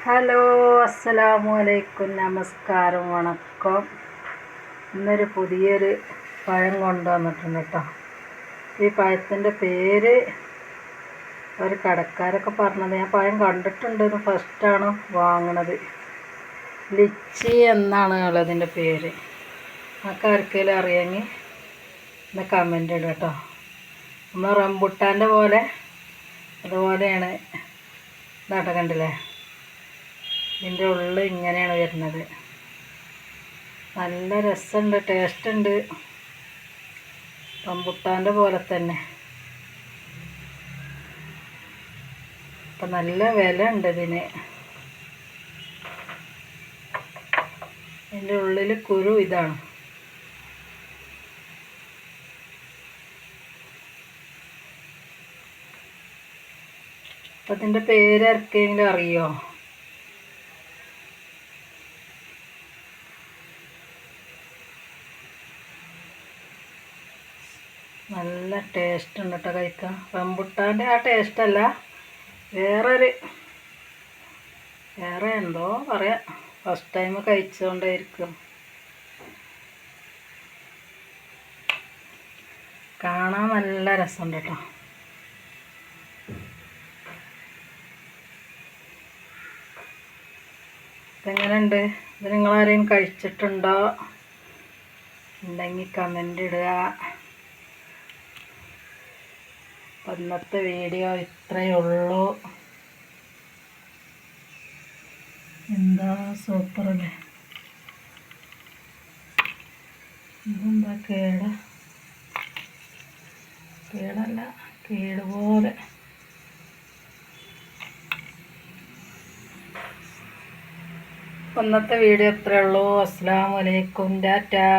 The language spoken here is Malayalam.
ഹലോ, അസ്സലാമു അലൈക്കും, നമസ്കാരം, വണക്കം. ഇന്നൊരു പുതിയൊരു പഴം കൊണ്ടുവന്നിട്ടുണ്ട് കേട്ടോ. ഈ പഴത്തിൻ്റെ പേര് ഒരു കടക്കാരൊക്കെ പറഞ്ഞത്, ഞാൻ പഴം കണ്ടിട്ടുണ്ട്, ഫസ്റ്റാണ് വാങ്ങണത്. ലിച്ചി എന്നാണ് ഉള്ളതിൻ്റെ പേര്. നമുക്ക് ആർക്കെങ്കിലും അറിയാമെങ്കിൽ ഒന്ന് കമൻ്റ് ഇടുക കേട്ടോ. ഒന്ന് റംബുട്ടാൻ്റെ പോലെ അതുപോലെയാണ് ഇതാട്ട, കണ്ടില്ലേ? ഇതിൻ്റെ ഉള്ളിൽ ഇങ്ങനെയാണ് വരുന്നത്. നല്ല രസമുണ്ട്, ടേസ്റ്റ് ഉണ്ട്. റംബുട്ടാൻ്റെ പോലെ തന്നെ. അപ്പം നല്ല വില ഉണ്ട് ഇതിന്. ഇതിൻ്റെ ഉള്ളിൽ കുരു ഇതാണ്. അപ്പം ഇതിൻ്റെ പേര് ആർക്കെങ്കിലും അറിയോ? നല്ല ടേസ്റ്റ് ഉണ്ട് കേട്ടോ കഴിക്കാൻ. റംബുട്ടാൻ്റെ ആ ടേസ്റ്റല്ല, വേറെ എന്തോ പറയാം. ഫസ്റ്റ് ടൈം കഴിച്ചുകൊണ്ടേയിരിക്കും. കാണാൻ നല്ല രസമുണ്ട് കേട്ടോ. ഇതെങ്ങനെയുണ്ട്? ഇത് നിങ്ങളാരെയും കഴിച്ചിട്ടുണ്ടോ? ഉണ്ടെങ്കിൽ കമൻ്റ് ഇടുക. ഇന്നത്തെ വീഡിയോ ഇത്രയേ ഉള്ളൂ. എന്താ സൂപ്പറല്ലേ? ഇതെന്താ കേടല്ല, കേടുപോലെ. ഇന്നത്തെ വീഡിയോ ഇത്രയേ ഉള്ളൂ. അസ്സലാമു അലൈക്കും, ടാറ്റാ.